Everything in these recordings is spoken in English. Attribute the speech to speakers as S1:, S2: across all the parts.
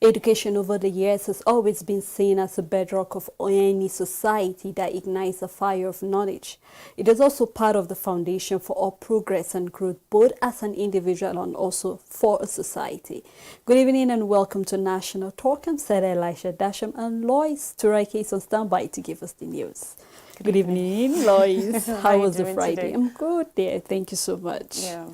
S1: Education over the years has always been seen as a bedrock of any society that ignites a fire of knowledge. It is also part of the foundation for all progress and growth, both as an individual and also for a society. Good evening and welcome to National Talk. I'm Sarah Elisha Dasham, and Lois Turaki is on standby to give us the news. Good evening, Lois. How was the Friday? Today? I'm good there. Thank you so much.
S2: Yeah.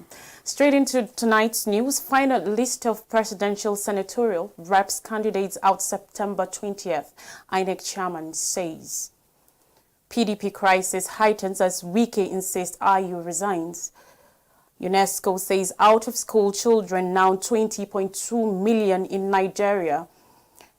S2: Straight into tonight's news, final list of presidential senatorial reps candidates out September 20th, INEC chairman says. PDP crisis heightens as Wike insists IU resigns. UNESCO says out-of-school children now 20.2 million in Nigeria.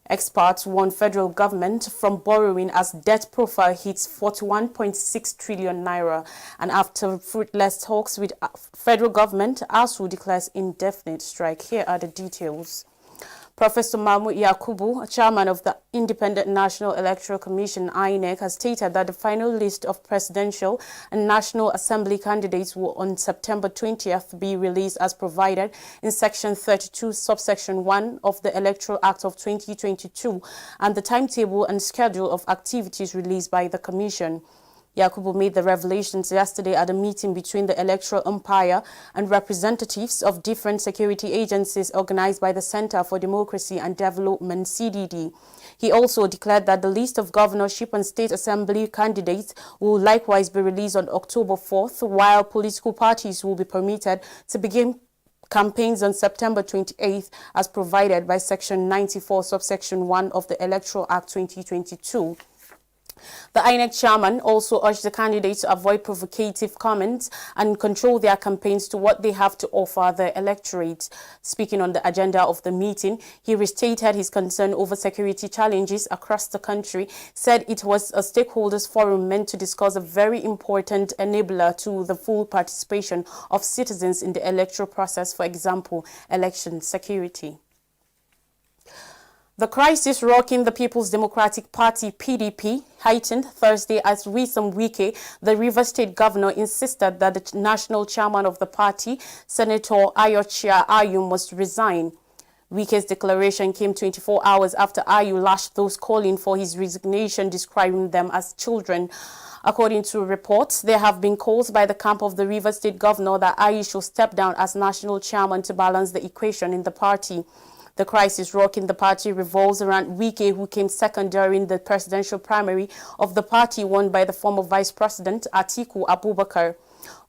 S2: Experts warn federal government from borrowing as debt profile hits 41.6 trillion naira. And after fruitless talks with federal government, ASU declares indefinite strike. Here are the details. Professor Mahmoud Yakubu, chairman of the Independent National Electoral Commission, INEC, has stated that the final list of presidential and National Assembly candidates will on September 20th be released as provided in Section 32, subsection 1 of the Electoral Act of 2022 and the timetable and schedule of activities released by the Commission. Yakubu made the revelations yesterday at a meeting between the electoral umpire and representatives of different security agencies organized by the Center for Democracy and Development, CDD. He also declared that the list of governorship and state assembly candidates will likewise be released on October 4th, while political parties will be permitted to begin campaigns on September 28th as provided by Section 94, subsection 1 of the Electoral Act 2022. The INEC chairman also urged the candidates to avoid provocative comments and control their campaigns to what they have to offer the electorate. Speaking on the agenda of the meeting, he restated his concern over security challenges across the country, said it was a stakeholders forum meant to discuss a very important enabler to the full participation of citizens in the electoral process, for example, election security. The crisis rocking the People's Democratic Party, PDP, heightened Thursday as Nyesom Wike, the Rivers State governor, insisted that the national chairman of the party, Senator Ayochia Ayu, must resign. Wike's declaration came 24 hours after Ayu lashed those calling for his resignation, describing them as children. According to reports, there have been calls by the camp of the Rivers State governor that Ayu should step down as national chairman to balance the equation in the party. The crisis rocking the party revolves around Wike, who came second during the presidential primary of the party won by the former vice president Atiku Abubakar.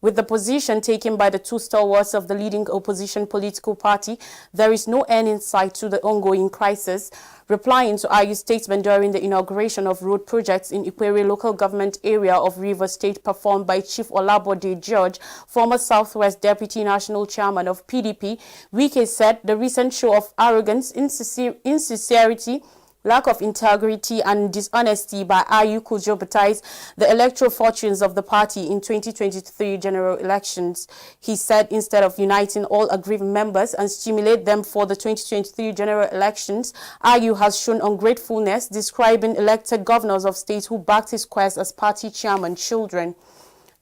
S2: With the position taken by the two stalwarts of the leading opposition political party, there is no end in sight to the ongoing crisis. Replying to Ayu's statement during the inauguration of road projects in Ikwere local government area of Rivers State performed by Chief Olabode George, former Southwest Deputy National Chairman of PDP, Wike said the recent show of arrogance, insincerity, lack of integrity and dishonesty by Ayu could jeopardize the electoral fortunes of the party in 2023 general elections. He said instead of uniting all aggrieved members and stimulate them for the 2023 general elections, Ayu has shown ungratefulness, describing elected governors of states who backed his quest as party chairman children.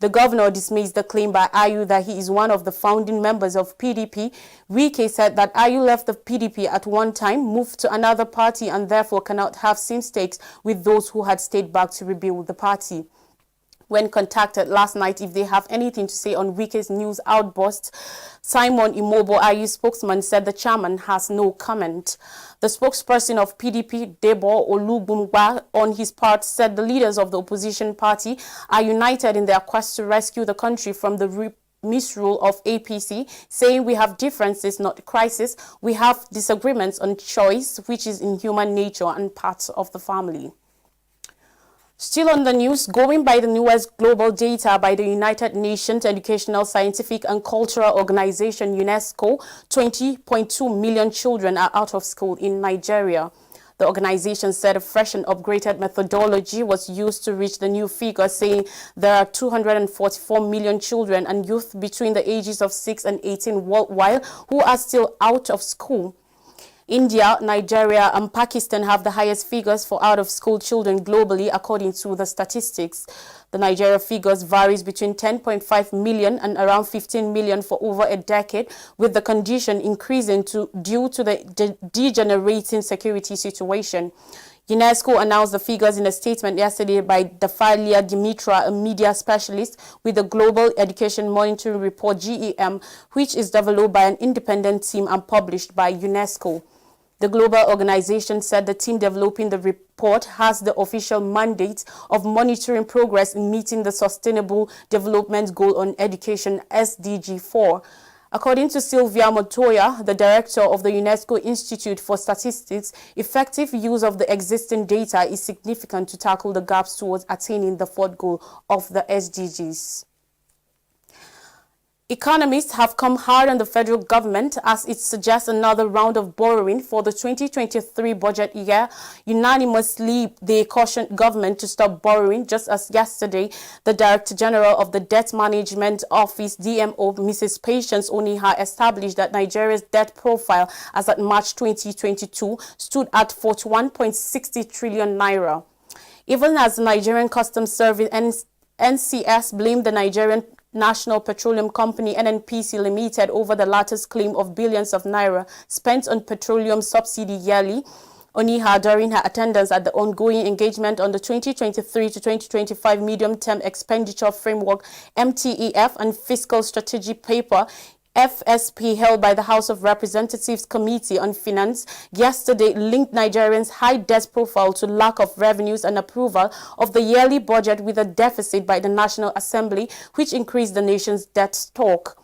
S2: The governor dismissed the claim by Ayu that he is one of the founding members of PDP. Wike said that Ayu left the PDP at one time, moved to another party, and therefore cannot have same stakes with those who had stayed back to rebuild the party. When contacted last night if they have anything to say on Wike's news outburst, Simon Imobo, Ayu's spokesman, said the chairman has no comment. The spokesperson of PDP, Debo Olugbumgba, on his part, said the leaders of the opposition party are united in their quest to rescue the country from the misrule of APC, saying we have differences, not crisis. We have disagreements on choice, which is in human nature and part of the family. Still on the news, going by the newest global data by the United Nations Educational, Scientific and Cultural Organization, UNESCO, 20.2 million children are out of school in Nigeria. The organization said a fresh and upgraded methodology was used to reach the new figure, saying there are 244 million children and youth between the ages of 6 and 18 worldwide who are still out of school. India, Nigeria, and Pakistan have the highest figures for out-of-school children globally, according to the statistics. The Nigeria figures varies between 10.5 million and around 15 million for over a decade, with the condition increasing due to the degenerating security situation. UNESCO announced the figures in a statement yesterday by Dafalia Dimitra, a media specialist with the Global Education Monitoring Report (GEM), which is developed by an independent team and published by UNESCO. The global organization said the team developing the report has the official mandate of monitoring progress in meeting the Sustainable Development Goal on Education (SDG 4). According to Sylvia Montoya, the director of the UNESCO Institute for Statistics, effective use of the existing data is significant to tackle the gaps towards attaining the fourth goal of the SDGs. Economists have come hard on the federal government as it suggests another round of borrowing for the 2023 budget year. Unanimously, they cautioned government to stop borrowing, just as yesterday, the Director General of the Debt Management Office, DMO, Mrs. Patience Oniha, established that Nigeria's debt profile as at March 2022 stood at 41.60 trillion naira. Even as the Nigerian Customs Service NCS blamed the Nigerian National Petroleum Company NNPC Limited over the latter's claim of billions of naira spent on petroleum subsidy yearly. Oniha, during her attendance at the ongoing engagement on the 2023 to 2025 medium-term expenditure framework (MTEF) and fiscal strategy paper FSP held by the House of Representatives Committee on Finance, yesterday linked Nigerians' high debt profile to lack of revenues and approval of the yearly budget with a deficit by the National Assembly, which increased the nation's debt stock.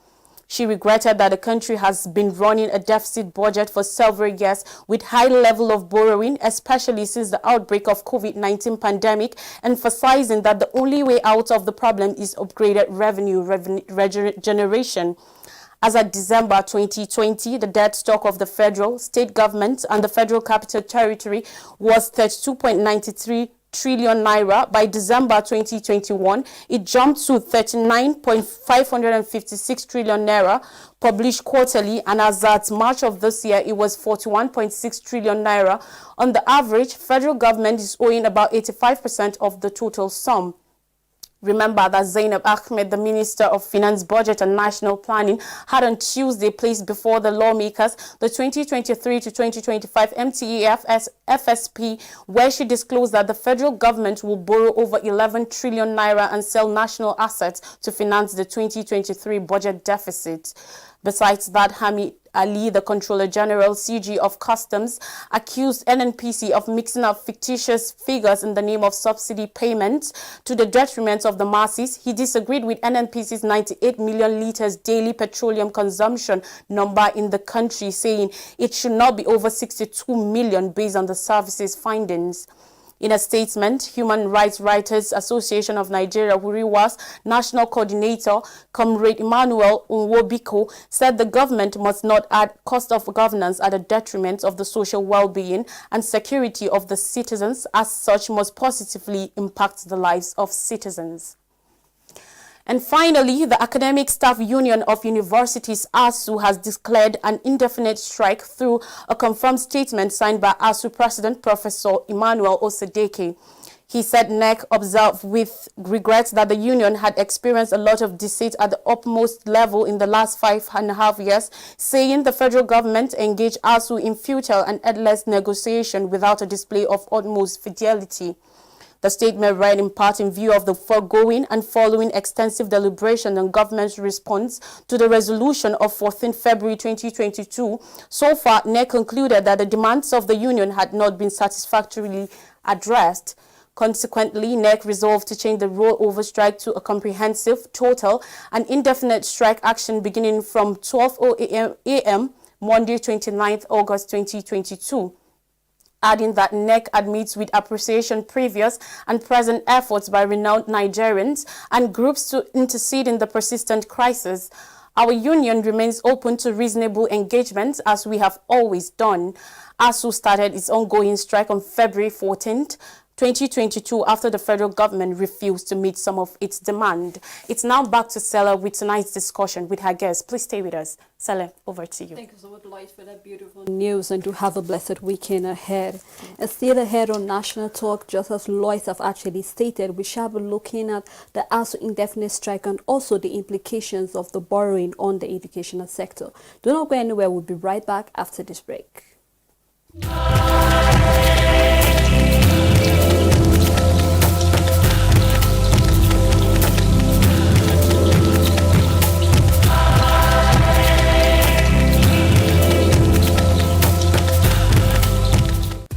S2: She regretted that the country has been running a deficit budget for several years with high level of borrowing, especially since the outbreak of COVID-19 pandemic, emphasizing that the only way out of the problem is upgraded revenue generation. As of December 2020, the debt stock of the federal, state government and the Federal Capital Territory was 32.93 trillion naira. By December 2021, it jumped to 39.556 trillion naira published quarterly, and as at March of this year, it was 41.6 trillion naira. On the average, federal government is owing about 85% of the total sum. Remember that Zainab Ahmed, the Minister of Finance, Budget and National Planning, had on Tuesday placed before the lawmakers the 2023 to 2025 MTEF FSP, where she disclosed that the federal government will borrow over 11 trillion naira and sell national assets to finance the 2023 budget deficit. Besides that, Hamid Ali, the Controller General (CG) of Customs, accused NNPC of mixing up fictitious figures in the name of subsidy payments to the detriment of the masses. He disagreed with NNPC's 98 million litres daily petroleum consumption number in the country, saying it should not be over 62 million based on the service's findings. In a statement, Human Rights Writers Association of Nigeria, WURIWA's national coordinator, Comrade Emmanuel Nwobiko, said the government must not add cost of governance at the detriment of the social well-being and security of the citizens, as such must positively impact the lives of citizens. And finally, the Academic Staff Union of Universities, ASU, has declared an indefinite strike through a confirmed statement signed by ASU President Professor Emmanuel Osadeke. He said NEC observed with regret that the union had experienced a lot of deceit at the upmost level in the last 5.5 years, saying the federal government engaged ASU in futile and endless negotiation without a display of utmost fidelity. The statement read in part in view of the foregoing and following extensive deliberation on government's response to the resolution of 14 February 2022. So far, NEC concluded that the demands of the union had not been satisfactorily addressed. Consequently, NEC resolved to change the rollover strike to a comprehensive, total, and indefinite strike action beginning from 12:00 a.m. Monday, 29th August 2022. Adding that NEC admits with appreciation previous and present efforts by renowned Nigerians and groups to intercede in the persistent crisis. Our union remains open to reasonable engagement as we have always done. ASU started its ongoing strike on February 14th, 2022 after the federal government refused to meet some of its demand. It's now back to Sela with tonight's discussion with her guests. Please stay with us. Sela, over to you.
S1: Thank you so much, Lois, for that beautiful news, and to have a blessed weekend ahead. And still ahead on National Talk, just as Lois have actually stated, we shall be looking at the ASU indefinite strike and also the implications of the borrowing on the educational sector. Do not go anywhere. We'll be right back after this break.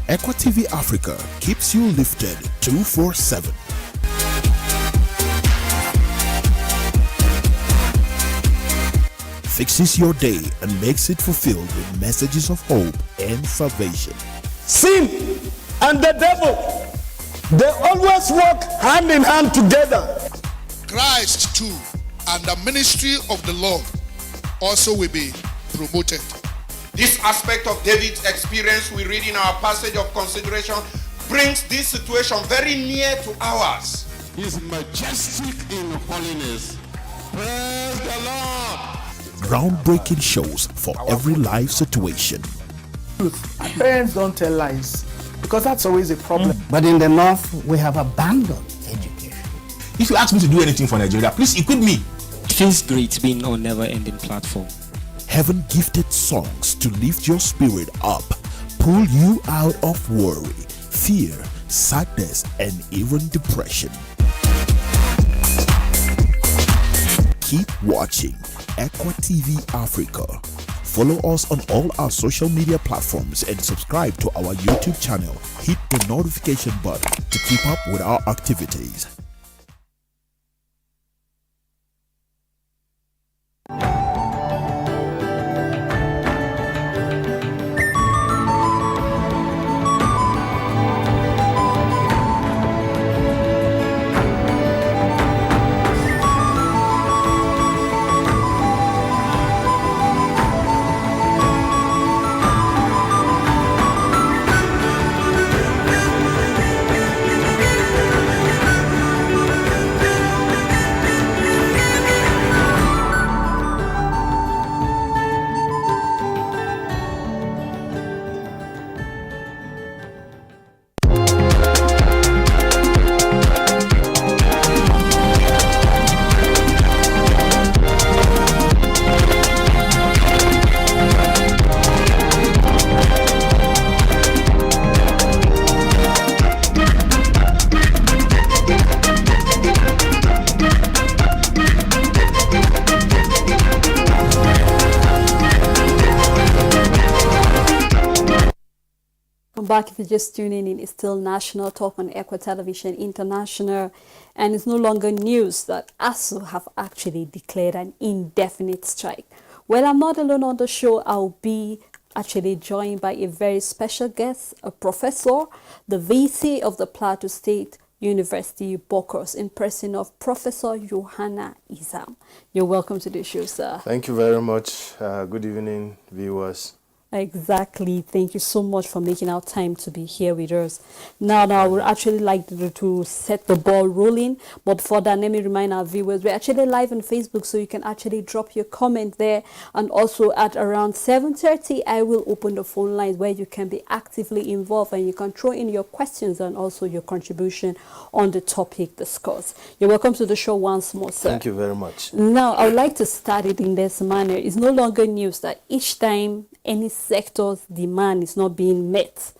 S3: ECWA TV Africa keeps you lifted 24/7. Fixes your day and makes it fulfilled with messages of hope and salvation.
S4: Sin and the devil, they always work hand in hand together.
S5: Christ too and the ministry of the Lord also will be promoted.
S6: This aspect of David's experience we read in our passage of consideration brings this situation very near to ours.
S7: He is majestic in holiness. Praise the Lord.
S3: Groundbreaking shows for every life situation.
S4: Parents don't tell lies because that's always a problem.
S8: But in the north, we have abandoned education.
S9: If you ask me to do anything for Nigeria, please equip me.
S10: It feels great being on never-ending platform.
S3: Heaven gifted songs to lift your spirit up, pull you out of worry, fear, sadness, and even depression. Keep watching ECWA TV Africa. Follow us on all our social media platforms and subscribe to our YouTube channel. Hit the notification button to keep up with our activities.
S1: Back if you're just tuning in, it's still National Talk on ECWA Television International, and it's no longer news that ASU have actually declared an indefinite strike. Well, I'm not alone on the show. I'll be actually joined by a very special guest, a professor, the VC of the Plateau State University Bokos, in person of Professor Johanna Izam. You're welcome to the show, sir.
S11: Thank you very much. Good evening, viewers.
S1: Exactly. Thank you so much for making our time to be here with us. Now, I would actually like to set the ball rolling. But for that, let me remind our viewers, we're actually live on Facebook, so you can actually drop your comment there. And also at around 7:30, I will open the phone lines where you can be actively involved and you can throw in your questions and also your contribution on the topic discussed. You're welcome to the show once more, sir.
S11: Thank you very much.
S1: Now, I would like to start it in this manner. It's no longer news that each time any sector's demand is not being met,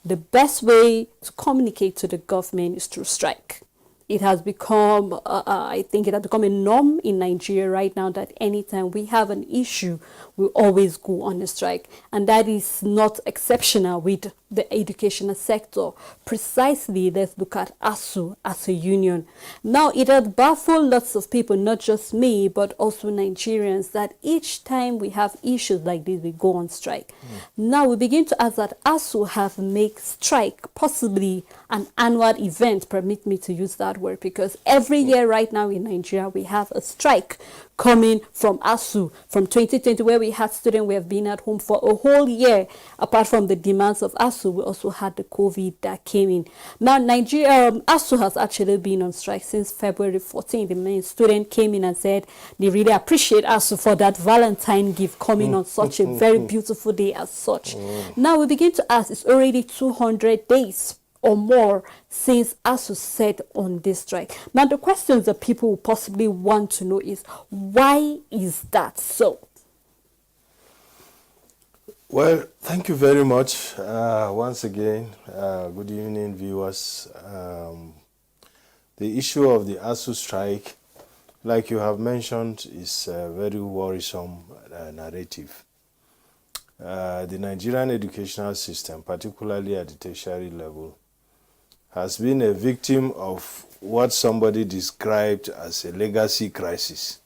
S1: the best way to communicate to the government is through strike. It has become, I think it has become a norm in Nigeria right now that anytime we have an issue, we always go on a strike. And that is not exceptional with the educational sector. Precisely, let's look at ASU as a union. Now, it has baffled lots of people, not just me, but also Nigerians, that each time we have issues like this, we go on strike. Now, we begin to ask that ASU have made strike possibly an annual event, permit me to use that word, because every year right now in Nigeria, we have a strike coming from ASU from 2020, where we had students who have been at home for a whole year. Apart from the demands of ASU, we also had the COVID that came in. Now, Nigeria, ASU has actually been on strike since February 14. The main student came in and said they really appreciate ASU for that Valentine gift coming on such a very beautiful day as such. Now, we begin to ask, it's already 200 days or more since ASU set on this strike. Now, the questions that people will possibly want to know is, why is that so?
S11: Well, thank you very much. Once again, good evening, viewers. The issue of the ASU strike, like you have mentioned, is a very worrisome narrative. The Nigerian educational system, particularly at the tertiary level, has been a victim of what somebody described as a legacy crisis.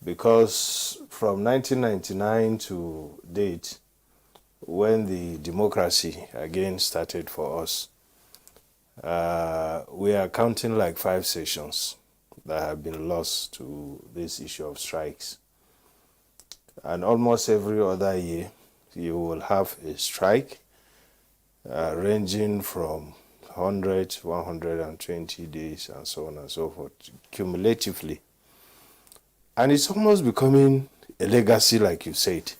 S11: Because from 1999 to date, when the democracy again started for us, we are counting like 5 sessions that have been lost to this issue of strikes. And almost every other year, you will have a strike ranging from 100, 120 days, and so on and so forth, cumulatively. And it's almost becoming a legacy, like you said.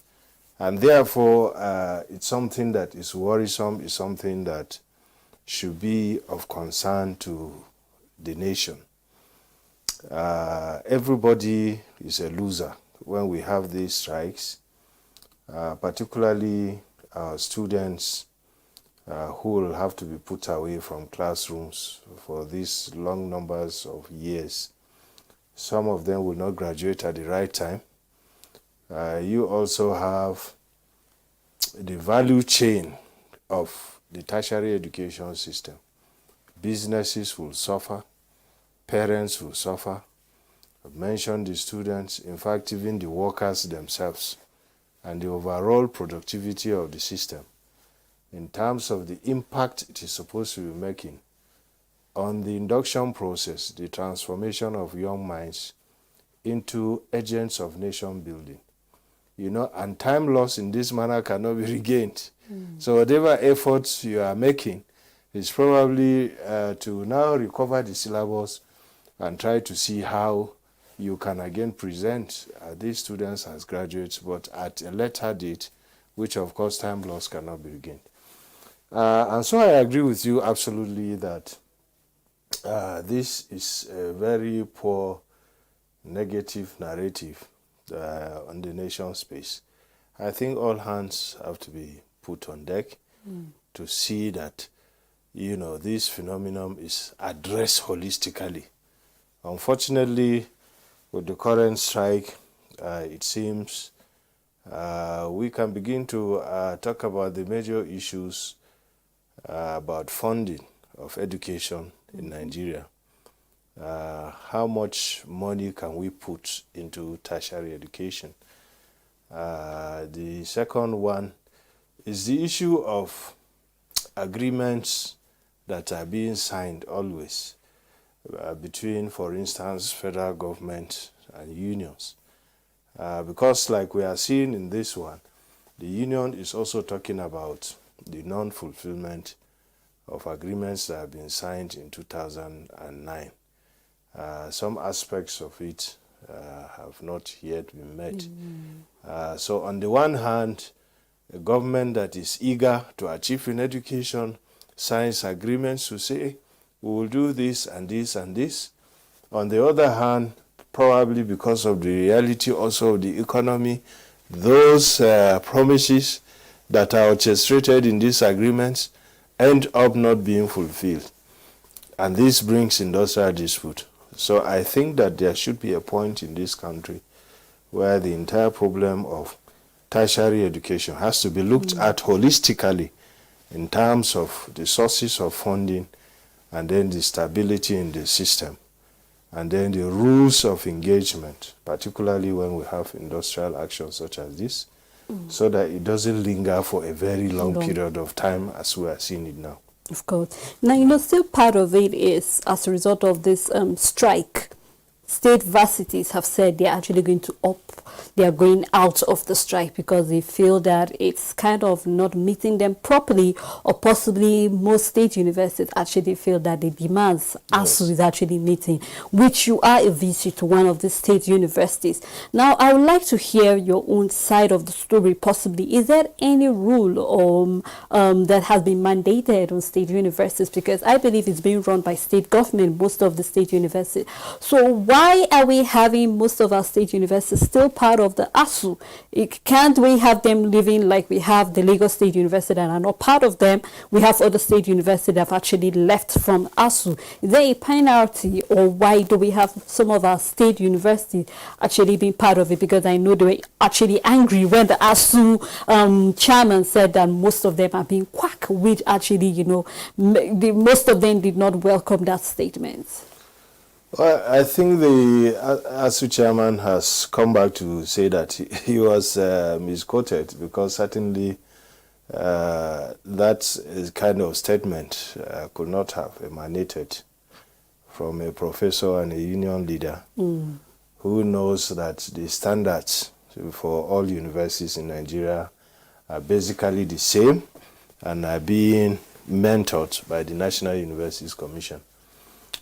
S11: And therefore, it's something that is worrisome, it's something that should be of concern to the nation. Everybody is a loser when we have these strikes, particularly our students who will have to be put away from classrooms for these long numbers of years. Some of them will not graduate at the right time. You also have the value chain of the tertiary education system. Businesses will suffer, parents will suffer. I've mentioned the students, in fact, even the workers themselves, and the overall productivity of the system in terms of the impact it is supposed to be making on the induction process, the transformation of young minds into agents of nation building. You know, and time lost in this manner cannot be regained. So whatever efforts you are making is probably to now recover the syllabus and try to see how you can again present these students as graduates, but at a later date, which of course time lost cannot be regained. And so I agree with you absolutely that this is a very poor negative narrative on the nation space. I think all hands have to be put on deck to see that, you know, this phenomenon is addressed holistically. Unfortunately, with the current strike, it seems we can begin to talk about the major issues about funding of education in Nigeria. How much money can we put into tertiary education? The second one is the issue of agreements that are being signed always between, for instance, federal government and unions. Because like we are seeing in this one, the union is also talking about the non-fulfillment of agreements that have been signed in 2009. Some aspects of it have not yet been met. So on the one hand, a government that is eager to achieve in education signs agreements to say, we will do this and this and this. On the other hand, probably because of the reality also of the economy, those promises that are orchestrated in these agreements end up not being fulfilled. And this brings industrial dispute. So I think that there should be a point in this country where the entire problem of tertiary education has to be looked at holistically in terms of the sources of funding, and then the stability in the system, and then the rules of engagement, particularly when we have industrial action such as this, so that it doesn't linger for a very long period of time as we are seeing it now.
S1: Of course. Now, you know, still part of it is as a result of this strike. state varsities have said they're actually going to they are going out of the strike because they feel that it's kind of not meeting them properly, or possibly most state universities actually feel that the demands ASU is actually meeting, which you are a VC to one of the state universities. Now, I would like to hear your own side of the story, possibly. Is there any rule that has been mandated on state universities? Because I believe it's being run by state government, most of the state universities. So why are we having most of our state universities still part of the ASU? Can't we have them living like we have the Lagos State University and are not part of them? We have other state universities that have actually left from ASU. Is there a penalty, or why do we have some of our state universities actually being part of it? Because I know they were actually angry when the ASU chairman said that most of them are being quack, which actually, you know, most of them did not welcome that statement.
S11: Well, I think the ASU chairman has come back to say that he was misquoted, because certainly that kind of statement could not have emanated from a professor and a union leader who knows that the standards for all universities in Nigeria are basically the same and are being mentored by the National Universities Commission.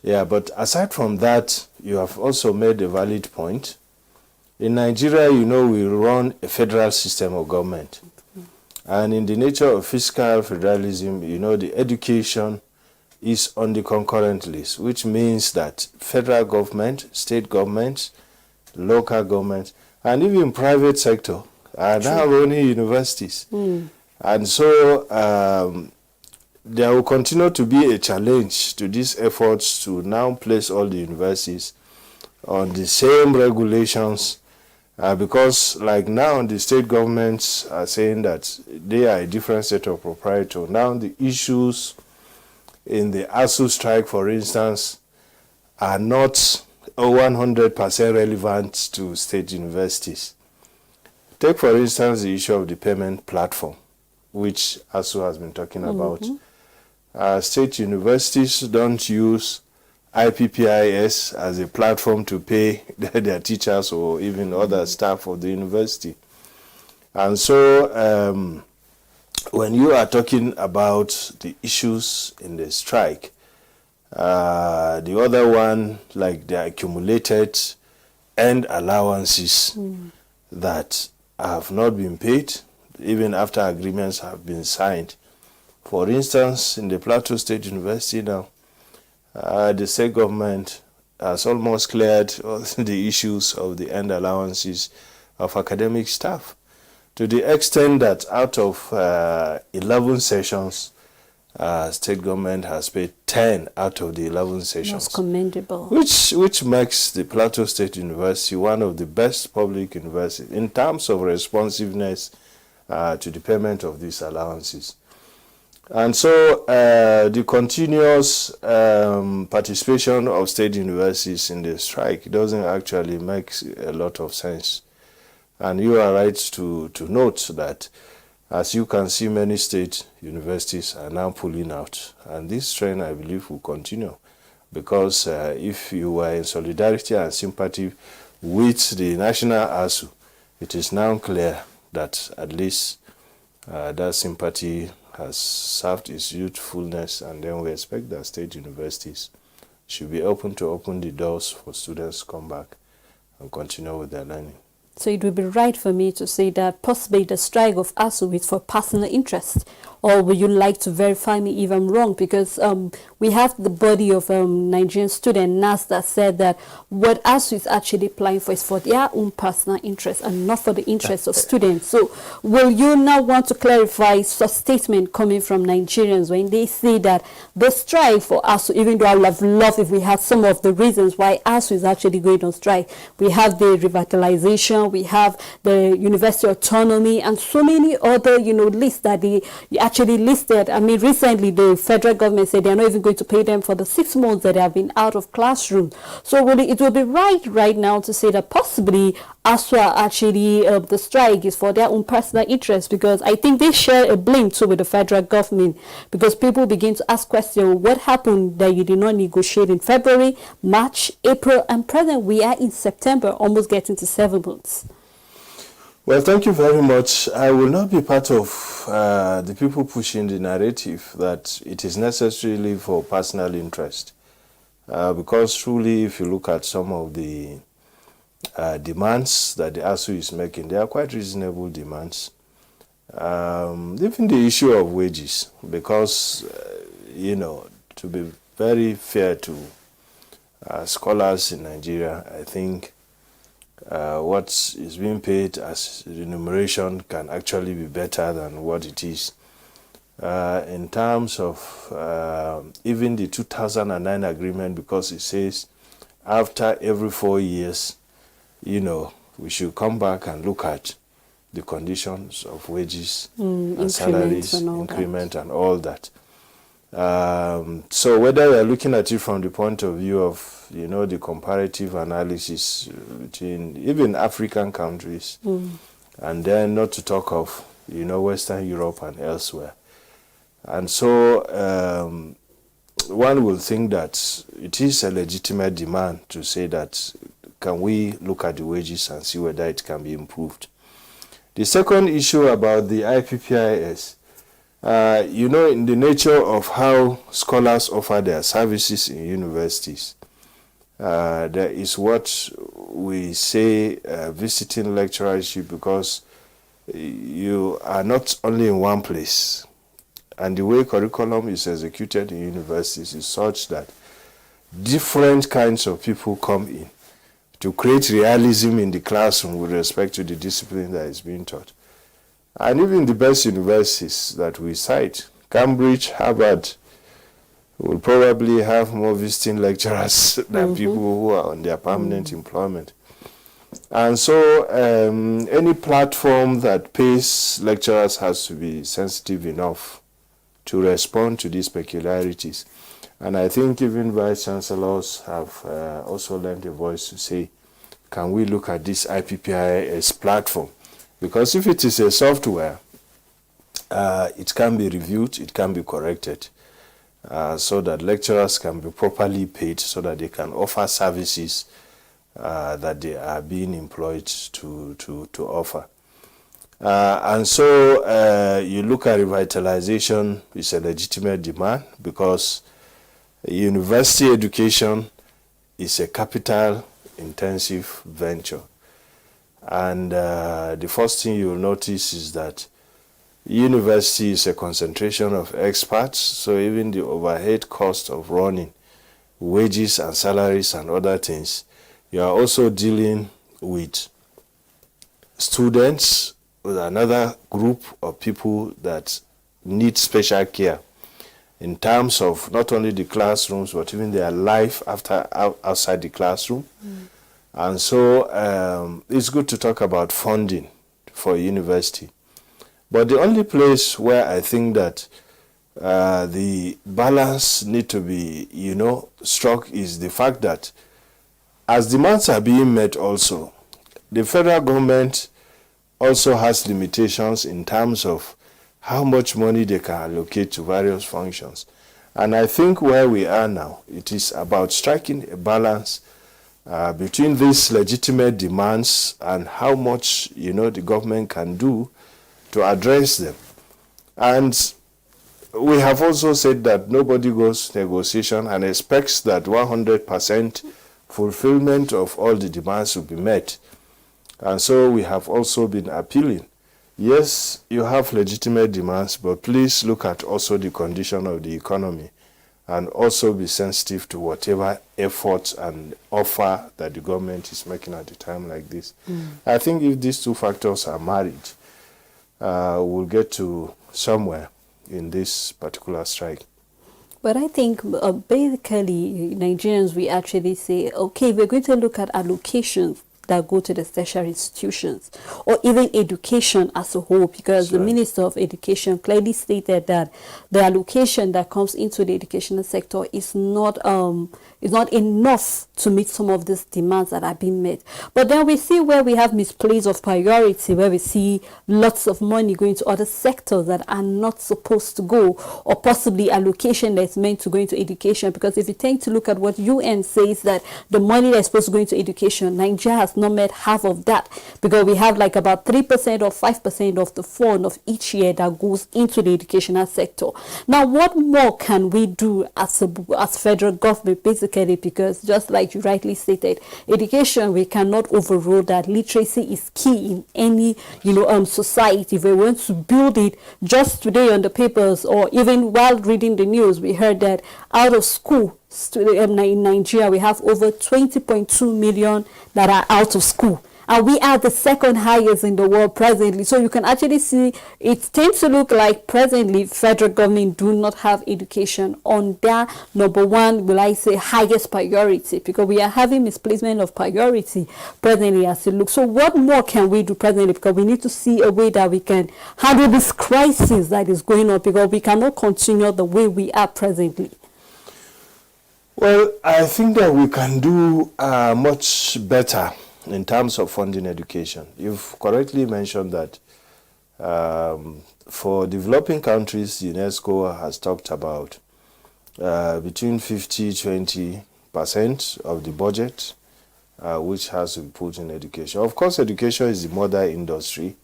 S11: Yeah, but aside from that, you have also made a valid point. In Nigeria, you know, we run a federal system of government. And in the nature of fiscal federalism, you know, the education is on the concurrent list, which means that federal government, state governments, local governments, and even private sector are now running universities. And so there will continue to be a challenge to these efforts to now place all the universities on the same regulations, because like now the state governments are saying that they are a different set of proprietors. Now the issues in the ASU strike, for instance, are not 100% relevant to state universities. Take, for instance, the issue of the payment platform, which ASU has been talking about. State universities don't use IPPIS as a platform to pay their teachers or even other staff of the university. And so when you are talking about the issues in the strike, the other one, like the accumulated end allowances that have not been paid, even after agreements have been signed. For instance, in the Plateau State University now, the state government has almost cleared all the issues of the end allowances of academic staff, to the extent that out of 11 sessions, state government has paid 10 out of the 11 sessions.
S1: That's commendable.
S11: Which makes the Plateau State University one of the best public universities in terms of responsiveness to the payment of these allowances. And so the continuous participation of state universities in the strike doesn't actually make a lot of sense. And you are right to note that, as you can see, many state universities are now pulling out. And this trend, I believe, will continue. Because if you were in solidarity and sympathy with the national ASU, it is now clear that at least that sympathy has served its youthfulness, and then we expect that state universities should be open to open the doors for students to come back and continue with their learning.
S1: So it would be right for me to say that possibly the strike of ASU is for personal interest, or would you like to verify me if I'm wrong? Because we have the body of Nigerian student NAS that said that what ASU is actually applying for is for their own personal interest and not for the interest of students. So will you now want to clarify such statement coming from Nigerians when they say that the strike for ASU, even though I would have loved if we had some of the reasons why ASU is actually going on strike, we have the revitalization, we have the university autonomy, and so many other, lists that they actually listed. I mean, recently the federal government said they're not even going to pay them for the 6 months that they have been out of classroom. So it will be right now to say that possibly ASWA actually, the strike is for their own personal interest, because I think they share a blame too with the federal government, because people begin to ask questions, what happened that you did not negotiate in February, March, April, and present we are in September, almost getting to 7 months.
S11: Well, thank you very much. I will not be part of the people pushing the narrative that it is necessarily for personal interest. Because truly, if you look at some of the demands that the ASU is making, they are quite reasonable demands. Even the issue of wages, because, to be very fair to scholars in Nigeria, I think what is being paid as remuneration can actually be better than what it is. In terms of even the 2009 agreement, because it says after every 4 years, we should come back and look at the conditions of wages and salaries, increment and all that. So whether we are looking at it from the point of view of, the comparative analysis between even African countries, and then not to talk of, Western Europe and elsewhere. And so one will think that it is a legitimate demand to say that, can we look at the wages and see whether it can be improved? The second issue about the IPPIS, in the nature of how scholars offer their services in universities, there is what we say visiting lecturership, because you are not only in one place. And the way curriculum is executed in universities is such that different kinds of people come in to create realism in the classroom with respect to the discipline that is being taught. And even the best universities that we cite, Cambridge, Harvard, will probably have more visiting lecturers than people who are on their permanent employment. And so any platform that pays lecturers has to be sensitive enough to respond to these peculiarities. And I think even vice chancellors have also lent a voice to say, can we look at this IPPIS platform? Because if it is a software, it can be reviewed, it can be corrected, so that lecturers can be properly paid, so that they can offer services that they are being employed to offer. And so you look at revitalization, it's a legitimate demand, because university education is a capital-intensive venture. And the first thing you'll notice is that university is a concentration of experts, so even the overhead cost of running, wages and salaries and other things, you are also dealing with students, with another group of people that need special care in terms of not only the classrooms, but even their life outside the classroom. And so it's good to talk about funding for university. But the only place where I think that the balance need to be, struck is the fact that as demands are being met also, the federal government also has limitations in terms of how much money they can allocate to various functions. And I think where we are now, it is about striking a balance between these legitimate demands and how much, the government can do to address them. And we have also said that nobody goes to negotiation and expects that 100% fulfillment of all the demands will be met. And so we have also been appealing. Yes, you have legitimate demands, but please look at also the condition of the economy and also be sensitive to whatever efforts and offer that the government is making at a time like this. I think if these two factors are married, we'll get to somewhere in this particular strike.
S1: But I think basically Nigerians, we actually say, okay, we're going to look at allocations that go to the tertiary institutions, or even education as a whole, because the Minister of Education clearly stated that the allocation that comes into the educational sector is not enough to meet some of these demands that are being met. But then we see where we have misplace of priority, where we see lots of money going to other sectors that are not supposed to go, or possibly allocation that's meant to go into education. Because if you tend to look at what UN says, that the money that's supposed to go into education, Nigeria has not met half of that, because we have like about 3% or 5% of the fund of each year that goes into the educational sector. Now, what more can we do as federal government, basically? Because just like you rightly stated, education, we cannot overrule that. Literacy is key in any society. If we want to build it, just today on the papers, or even while reading the news, we heard that out of school in Nigeria, we have over 20.2 million that are out of school. And we are the second highest in the world presently. So you can actually see it tends to look like presently federal government do not have education on their number one, will I say, highest priority, because we are having misplacement of priority presently as it looks. So what more can we do presently? Because we need to see a way that we can handle this crisis that is going on, because we cannot continue the way we are presently.
S11: Well, I think that we can do much better in terms of funding education. You've correctly mentioned that for developing countries, UNESCO has talked about between 50-20% of the budget which has to be put in education. Of course, education is the mother industry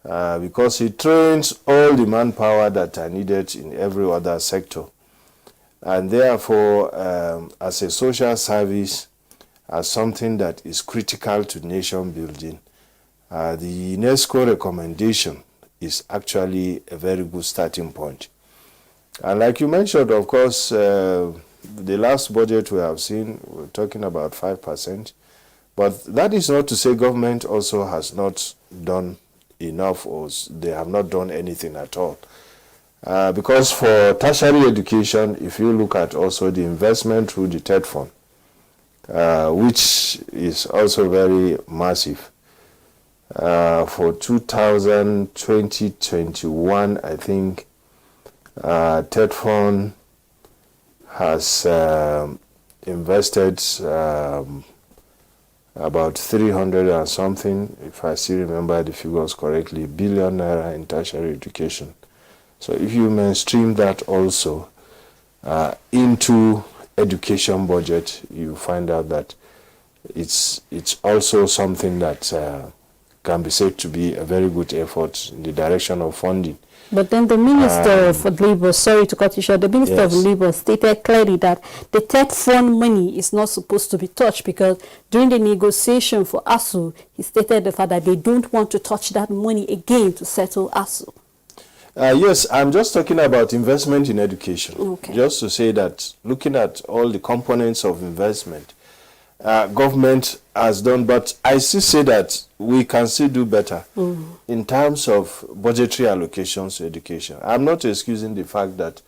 S11: because it trains all the manpower that are needed in every other sector. And therefore, as a social service, as something that is critical to nation building, the UNESCO recommendation is actually a very good starting point. And like you mentioned, of course, the last budget we have seen, we're talking about 5%, but that is not to say government also has not done enough, or they have not done anything at all. Because for tertiary education, if you look at also the investment through the TED Fund, which is also very massive. For 2020-21, I think TED Fund has invested about 300 and something, if I still remember the figures correctly, billion naira in tertiary education. So if you mainstream that also into education budget, you find out that it's also something that can be said to be a very good effort in the direction of funding.
S1: But then the Minister of Labour, sorry to cut you short, the Minister of Labour stated clearly that the TED Fund money is not supposed to be touched, because during the negotiation for ASU, he stated the fact that they don't want to touch that money again to settle ASU.
S11: Yes, I'm just talking about investment in education.
S1: Okay.
S11: Just to say that looking at all the components of investment, government has done, but I still say that we can still do better in terms of budgetary allocations to education. I'm not excusing the fact that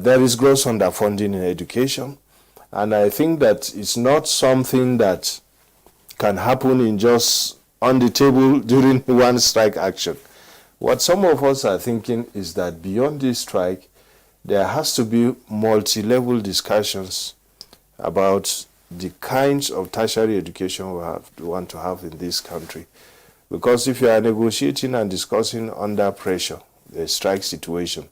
S11: there is gross underfunding in education, and I think that it's not something that can happen in just on the table during one strike action. What some of us are thinking is that beyond this strike, there has to be multi-level discussions about the kinds of tertiary education we want to have in this country. Because if you are negotiating and discussing under pressure, the strike situation,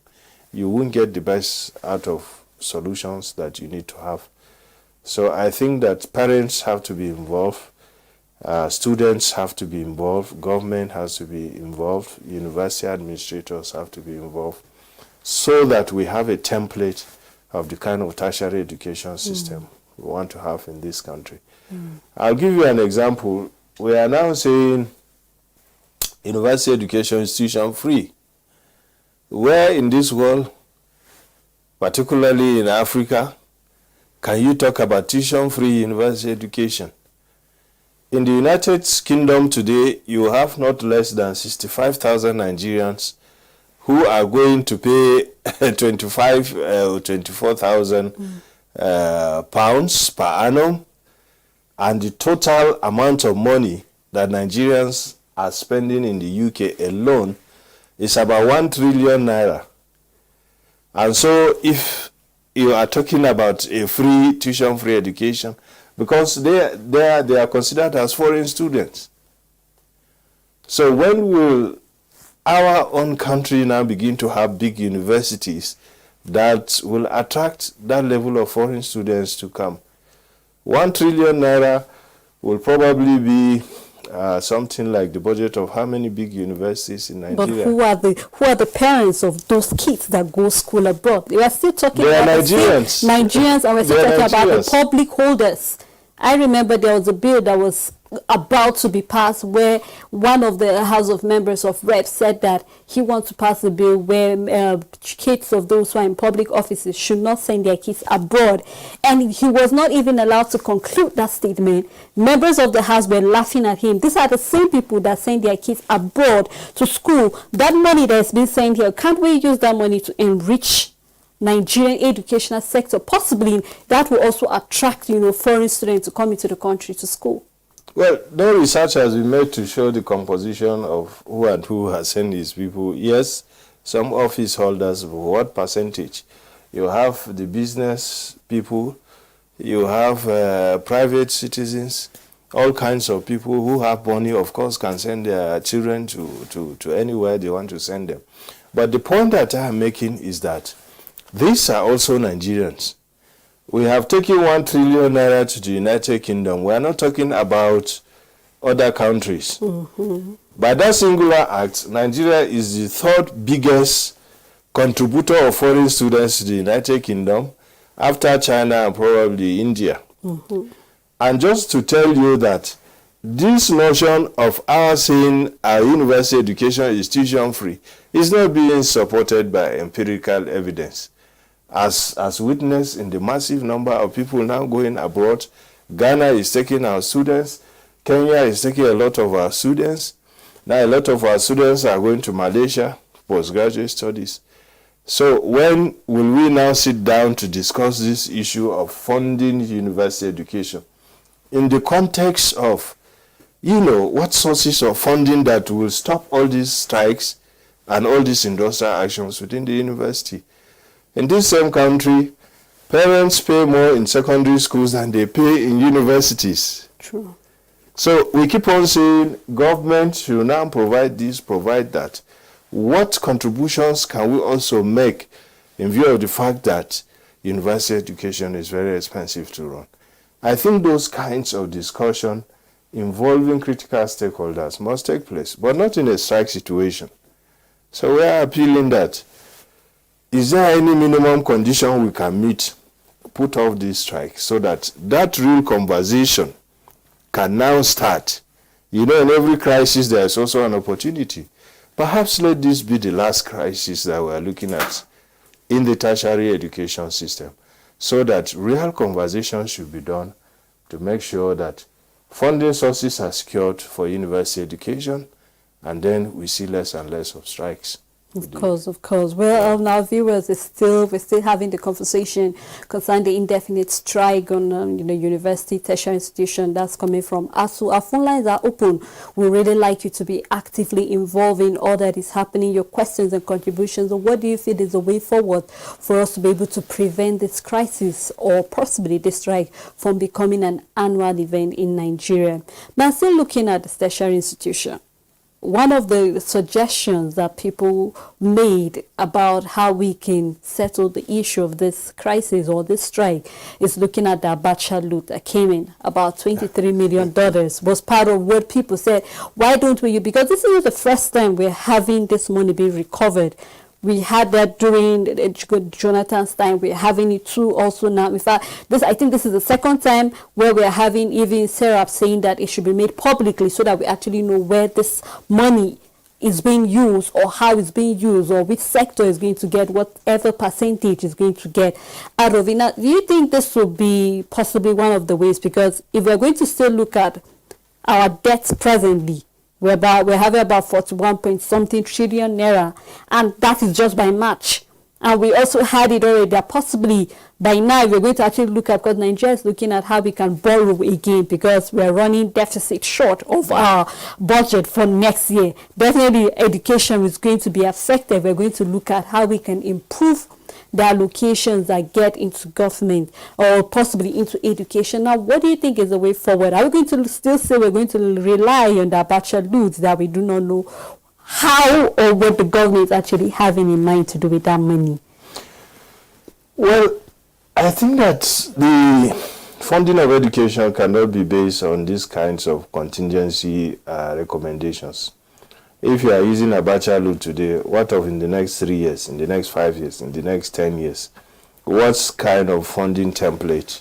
S11: you won't get the best out of solutions that you need to have. So I think that parents have to be involved. Students have to be involved, government has to be involved, university administrators have to be involved, so that we have a template of the kind of tertiary education system we want to have in this country. I'll give you an example. We are now saying university education institution free. Where in this world, particularly in Africa, can you talk about tuition-free university education? In the United Kingdom today, you have not less than 65,000 Nigerians who are going to pay 25 or 24,000 pounds per annum, And the total amount of money that Nigerians are spending in the UK alone is about 1 trillion naira. And so if you are talking about a free, tuition-free education, because they are considered as foreign students. So when will our own country now begin to have big universities that will attract that level of foreign students to come? 1 trillion naira will probably be something like the budget of how many big universities in Nigeria?
S1: But who are the parents of those kids that go school abroad? We are still talking about
S11: Nigerians.
S1: Nigerians, and we're still talking about the public holders. I remember there was a bill that was about to be passed where one of the House of Members of Reps said that he wants to pass a bill where kids of those who are in public offices should not send their kids abroad. And he was not even allowed to conclude that statement. Members of the House were laughing at him. These are the same people that send their kids abroad to school. That money that has been sent here, can't we use that money to enrich Nigerian educational sector? Possibly that will also attract, foreign students to come into the country to school.
S11: Well, no research has been made to show the composition of who and who has sent these people. Yes, some office holders, but what percentage? You have the business people, you have private citizens, all kinds of people who have money, of course, can send their children to anywhere they want to send them. But the point that I am making is that these are also Nigerians. We have taken 1 trillion naira to the United Kingdom. We are not talking about other countries. Mm-hmm. By that singular act, Nigeria is the third biggest contributor of foreign students to the United Kingdom after China and probably India. Mm-hmm. And just to tell you that this notion of our saying our university education is tuition-free is not being supported by empirical evidence. As witnessed in the massive number of people now going abroad. Ghana is taking our students. Kenya is taking a lot of our students. Now a lot of our students are going to Malaysia, postgraduate studies. So when will we now sit down to discuss this issue of funding university education? In the context of, what sources of funding that will stop all these strikes and all these industrial actions within the university? In this same country, parents pay more in secondary schools than they pay in universities.
S1: True.
S11: So we keep on saying government should now provide this, provide that. What contributions can we also make in view of the fact that university education is very expensive to run? I think those kinds of discussion involving critical stakeholders must take place, but not in a strike situation. So we are appealing that, is there any minimum condition we can meet, put off this strike, so that that real conversation can now start? In every crisis there is also an opportunity. Perhaps let this be the last crisis that we are looking at in the tertiary education system, so that real conversations should be done to make sure that funding sources are secured for university education, and then we see less and less of strikes.
S1: Of course. Well, our viewers we're still having the conversation concerning the indefinite strike on university, tertiary institution that's coming from ASU. Our phone lines are open. We really like you to be actively involved in all that is happening. Your questions and contributions. And what do you feel is the way forward for us to be able to prevent this crisis or possibly this strike from becoming an annual event in Nigeria? Now, still looking at the tertiary institution. One of the suggestions that people made about how we can settle the issue of this crisis or this strike is looking at the Abacha loot that came in, about $23 million, was part of what people said, why don't we, because this is not the first time we're having this money being recovered. We had that during Jonathan's time. We're having it too also now. In fact, I think this is the second time where we're having even Serap saying that it should be made publicly so that we actually know where this money is being used or how it's being used or which sector is going to get whatever percentage is going to get out of it. Now, do you think this will be possibly one of the ways? Because if we're going to still look at our debts presently, we're having about 41 point something trillion naira, and that is just by March. And we also had it already that possibly by now we're going to actually look at, because Nigeria is looking at how we can borrow again, because we're running deficit short of our budget for next year. Definitely education is going to be affected. We're going to look at how we can improve the allocations that get into government or possibly into education. Now, what do you think is the way forward? Are we going to still say we're going to rely on the Abacha loot that we do not know how or what the government is actually having in mind to do with that money?
S11: Well, I think that the funding of education cannot be based on these kinds of contingency recommendations. If you are using Abacha loot today, what of in the next 3 years, in the next 5 years, in the next 10 years? What kind of funding template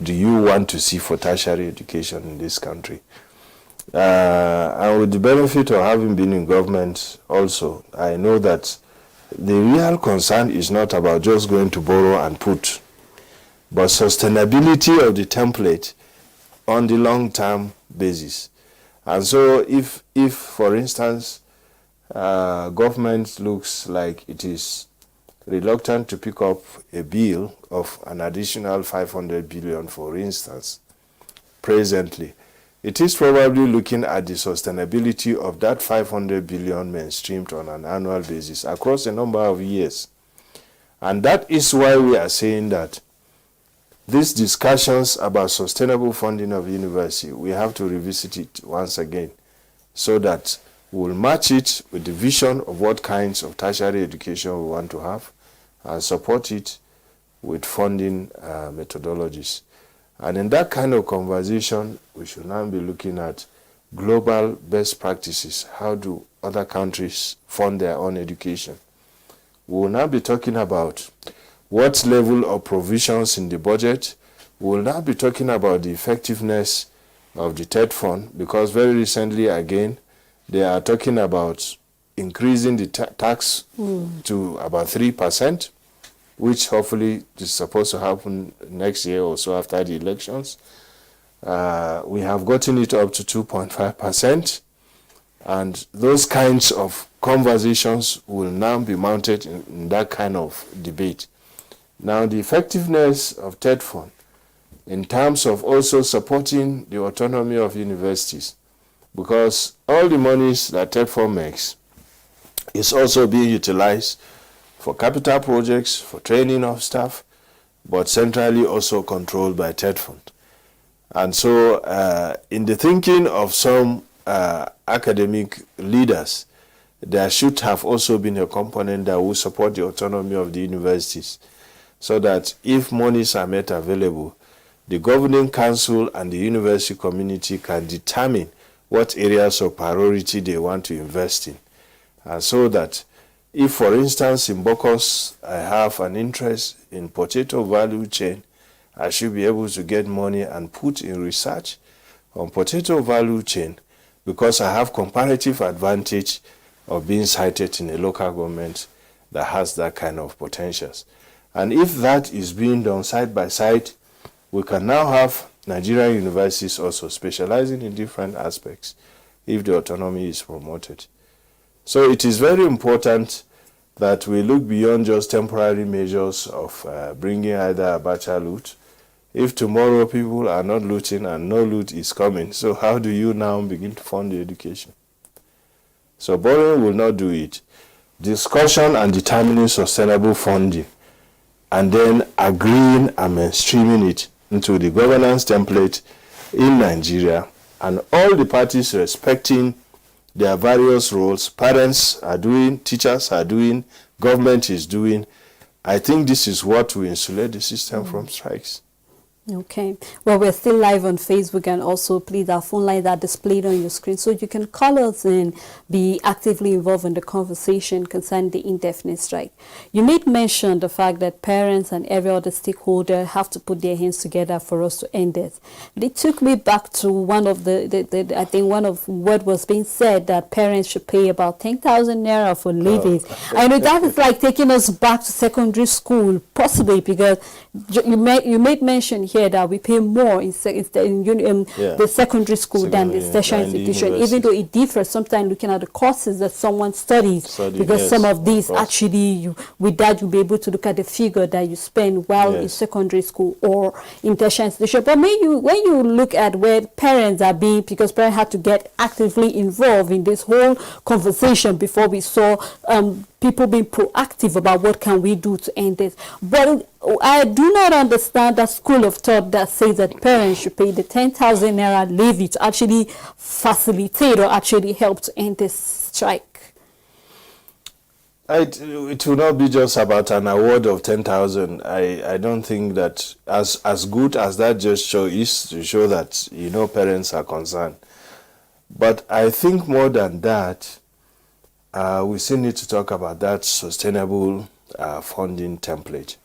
S11: do you want to see for tertiary education in this country? And with the benefit of having been in government also, I know that the real concern is not about just going to borrow and put, but sustainability of the template on the long-term basis. And so if for instance, government looks like it is reluctant to pick up a bill of an additional 500 billion, for instance, presently, it is probably looking at the sustainability of that 500 billion mainstreamed on an annual basis across a number of years. And that is why we are saying that these discussions about sustainable funding of university, we have to revisit it once again so that we'll match it with the vision of what kinds of tertiary education we want to have and support it with funding methodologies. And in that kind of conversation, we should now be looking at global best practices. How do other countries fund their own education? We will now be talking about what level of provisions in the budget. We will now be talking about the effectiveness of the TED fund, because very recently, again, they are talking about increasing the tax to about 3%, which hopefully is supposed to happen next year or so after the elections. We have gotten it up to 2.5%, and those kinds of conversations will now be mounted in that kind of debate. Now, the effectiveness of TED Fund in terms of also supporting the autonomy of universities, because all the monies that TED Fund makes is also being utilized for capital projects, for training of staff, but centrally also controlled by TED Fund. And so in the thinking of some academic leaders, there should have also been a component that will support the autonomy of the universities, so that if monies are made available, the governing council and the university community can determine what areas of priority they want to invest in. And so that if, for instance, in Bokos, I have an interest in potato value chain, I should be able to get money and put in research on potato value chain, because I have comparative advantage of being cited in a local government that has that kind of potentials. And if that is being done side by side, we can now have Nigerian universities also specializing in different aspects if the autonomy is promoted. So it is very important that we look beyond just temporary measures of bringing either Abacha loot. If tomorrow people are not looting and no loot is coming, so how do you now begin to fund the education? So borrowing will not do it. Discussion and determining sustainable funding, and then agreeing and mainstreaming it into the governance template in Nigeria, and all the parties respecting their various roles. Parents are doing, teachers are doing, government is doing. I think this is what will insulate the system from strikes.
S1: Okay. Well, we're still live on Facebook, and also please, our phone lines are displayed on your screen, so you can call us and be actively involved in the conversation concerning the indefinite strike. You made mention the fact that parents and every other stakeholder have to put their hands together for us to end it. It took me back to one of I think one of what was being said, that parents should pay about 10,000 naira for leaving. I know that is like taking us back to secondary school, possibly, because you made mention here hear that we pay more in the secondary school than the tertiary institution, even though it differs sometimes looking at the courses that someone studies, because some of these actually, with that you'll be able to look at the figure that you spend while in secondary school or in tertiary institution. But when you look at where parents are being, because parents had to get actively involved in this whole conversation before we saw people being proactive about what can we do to end this. But I do not understand that school of thought that says that parents should pay the 10,000 naira levy to actually facilitate or actually help to end this strike.
S11: It will not be just about an award of 10,000. I don't think that as good as that gesture is to show that, parents are concerned. But I think more than that, we still need to talk about that sustainable funding template.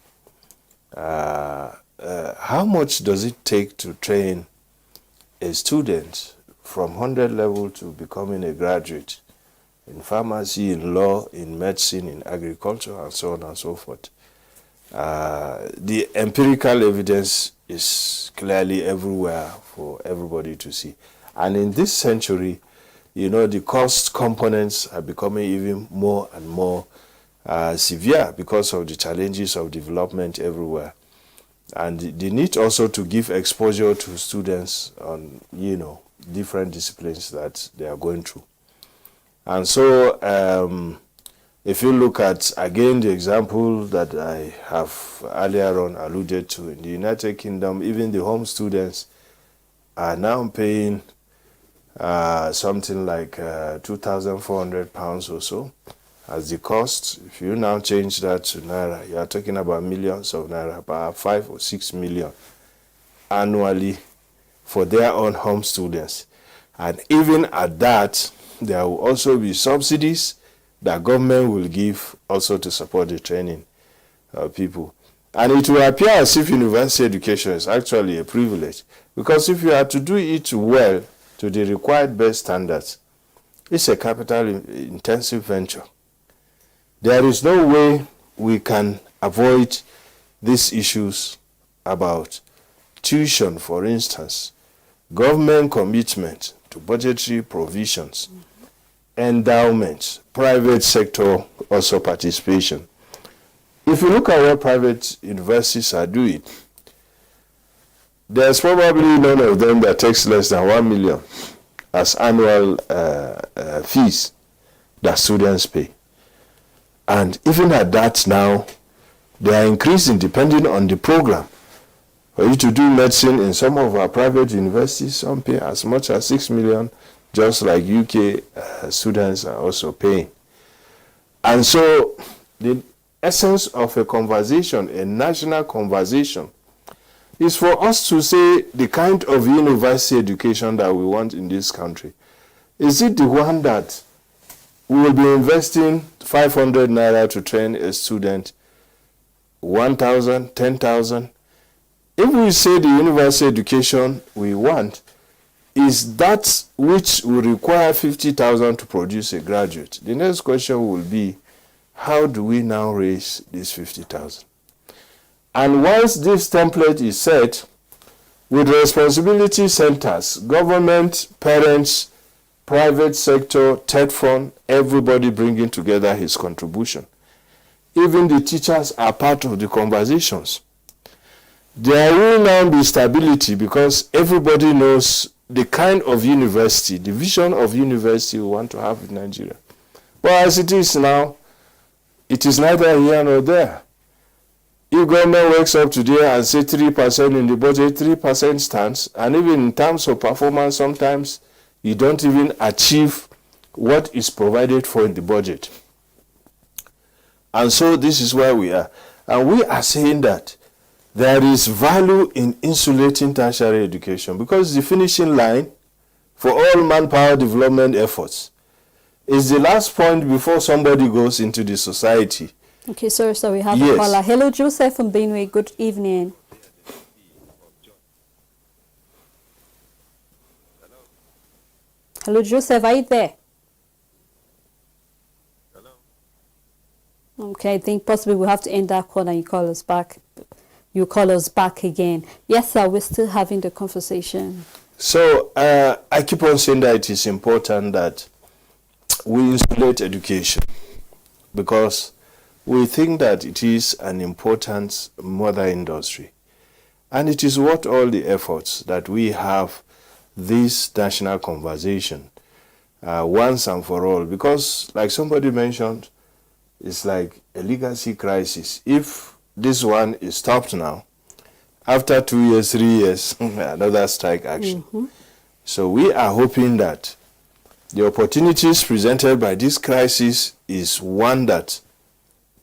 S11: How much does it take to train a student from 100 level to becoming a graduate in pharmacy, in law, in medicine, in agriculture, and so on and so forth? The empirical evidence is clearly everywhere for everybody to see. And in this century, the cost components are becoming even more and more severe because of the challenges of development everywhere. And the need also to give exposure to students on, different disciplines that they are going through. And so, if you look at, again, the example that I have earlier on alluded to, in the United Kingdom, even the home students are now paying something like £2,400 or so as the cost. If you now change that to naira, you are talking about millions of naira, about 5 or 6 million annually for their own home students. And even at that, there will also be subsidies that government will give also to support the training of people. And it will appear as if university education is actually a privilege, because if you are to do it well to the required best standards, it's a capital-intensive venture. There is no way we can avoid these issues about tuition, for instance, government commitment to budgetary provisions, endowments, private sector also participation. If you look at what private universities are doing, there's probably none of them that takes less than 1 million as annual fees that students pay. And even at that now, they are increasing depending on the program. For you to do medicine in some of our private universities, some pay as much as 6 million, just like UK students are also paying. And so the essence of a conversation, a national conversation, is for us to say the kind of university education that we want in this country. Is it the one that we will be investing 500 naira to train a student, 1,000, 10,000? If we say the university education we want is that which will require 50,000 to produce a graduate, the next question will be, how do we now raise this 50,000? And once this template is set, with responsibility centers, government, parents, private sector, TED fund, everybody bringing together his contribution. Even the teachers are part of the conversations. There will now be stability because everybody knows the kind of university, the vision of university we want to have in Nigeria. But as it is now, it is neither here nor there. If government wakes up today and say 3% in the budget, 3% stands, and even in terms of performance, sometimes you don't even achieve what is provided for in the budget. And so this is where we are. And we are saying that there is value in insulating tertiary education because the finishing line for all manpower development efforts is the last point before somebody goes into the society.
S1: Okay, sir, so we have a caller. Hello, Joseph from Benue. Good evening. Hello, Joseph, are you there? Hello. Okay, I think possibly we'll have to end that call and you call us back. you call us back again. Yes, sir, we're still having the conversation.
S11: So I keep on saying that it is important that we insulate education, because we think that it is an important mother industry. And it is worth all the efforts that we have this national conversation once and for all, because like somebody mentioned, it's like a legacy crisis. If this one is stopped now, after 2 years, 3 years, another strike action. So we are hoping that the opportunities presented by this crisis is one that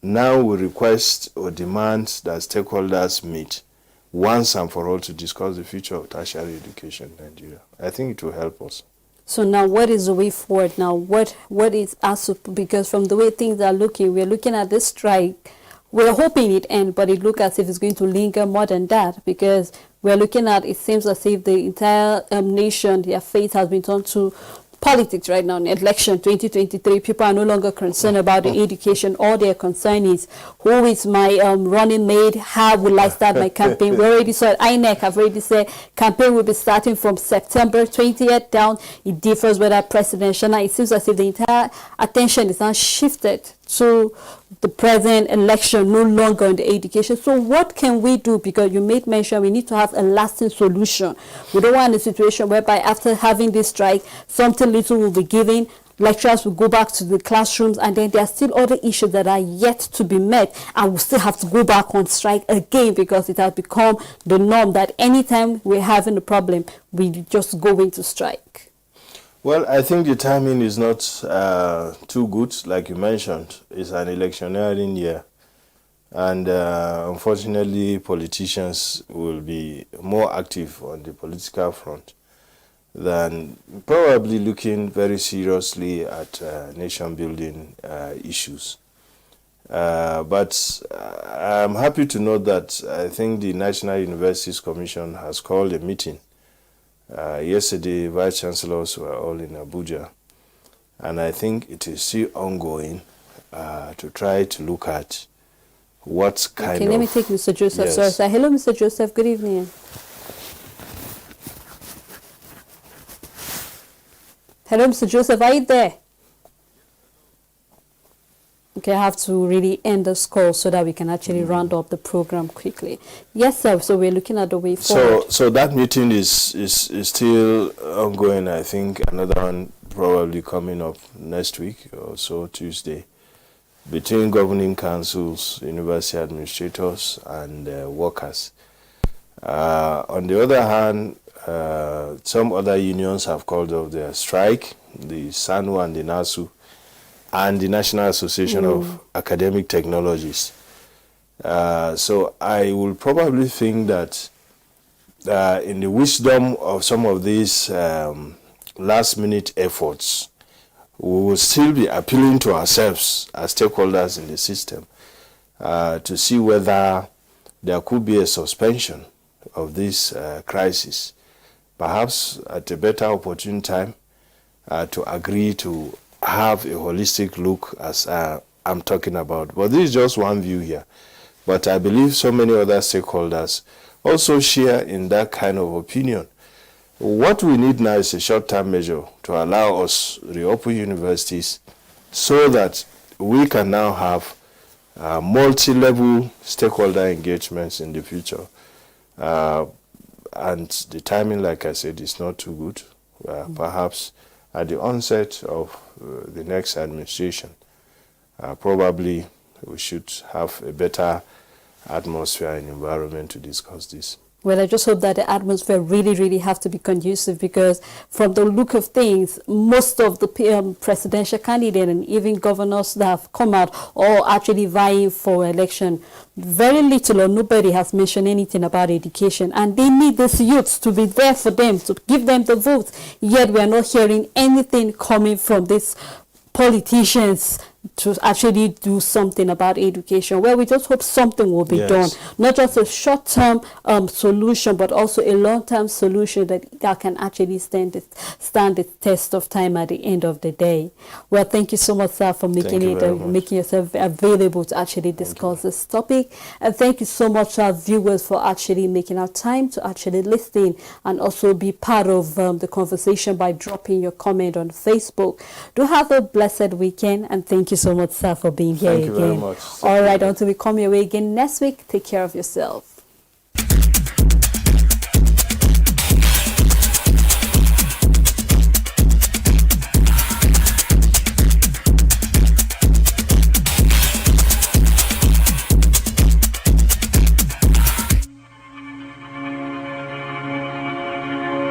S11: now we request or demand that stakeholders meet once and for all to discuss the future of tertiary education in Nigeria. I think it will help us.
S1: So now what is the way forward now? What is us, because from the way things are looking, we're looking at this strike, we're hoping it ends, but it looks as if it's going to linger more than that, because we're looking at, it seems as if the entire nation, their faith has been turned to politics right now. In election 2023, people are no longer concerned about the education. All their concern is, who is my running mate? How will I start my campaign? We already saw it. INEC have already said campaign will be starting from September 20th down. It differs whether presidential. Now it seems as if the entire attention is now shifted to the present election, no longer on the education. So what can we do? Because you made mention we need to have a lasting solution. We don't want a situation whereby after having this strike, something little will be given, lecturers will go back to the classrooms, and then there are still other issues that are yet to be met, and we'll still have to go back on strike again, because it has become the norm that anytime we're having a problem, we just go into strike.
S11: Well, I think the timing is not too good, like you mentioned. It's an electioneering year. And unfortunately, politicians will be more active on the political front than probably looking very seriously at nation-building issues. But I'm happy to note that I think the National Universities Commission has called a meeting. Yesterday, Vice Chancellors were all in Abuja, and I think it is still ongoing to try to look at what kind of...
S1: Okay, let me take Mr. Joseph.
S11: Yes.
S1: Sorry. Hello, Mr. Joseph. Good evening. Hello, Mr. Joseph. Are you there? Okay, I have to really end this call so that we can actually round up the program quickly. Yes, sir. So we're looking at the way forward.
S11: So that meeting is still ongoing. I think another one probably coming up next week or so, Tuesday, between governing councils, university administrators, and workers. On the other hand, some other unions have called off their strike, the SANU and the NASU, and the National Association of Academic Technologies. So I will probably think that in the wisdom of some of these last-minute efforts, we will still be appealing to ourselves as stakeholders in the system to see whether there could be a suspension of this crisis, perhaps at a better opportune time to agree to have a holistic look, as I'm talking about. But this is just one view here. But I believe so many other stakeholders also share in that kind of opinion. What we need now is a short-term measure to allow us reopen universities so that we can now have multi-level stakeholder engagements in the future. And the timing, like I said, is not too good. Perhaps at the onset of the next administration, probably we should have a better atmosphere and environment to discuss this.
S1: Well, I just hope that the atmosphere really have to be conducive, because from the look of things, most of the presidential candidates and even governors that have come out or actually vying for election, very little or nobody has mentioned anything about education. And they need these youths to be there for them, to give them the votes. Yet we are not hearing anything coming from these politicians to actually do something about education. Well, we just hope something will be done, not just a short-term solution, but also a long-term solution that can actually stand the test of time at the end of the day. Well, thank you so much, sir, for making yourself available to actually discuss this topic, and thank you so much, our viewers, for actually making our time to actually listen and also be part of the conversation by dropping your comment on Facebook. Do have a blessed weekend, and thank you so much, sir, for being here again.
S11: Thank you very much.
S1: All right, until we come your way again next week, take care of yourself.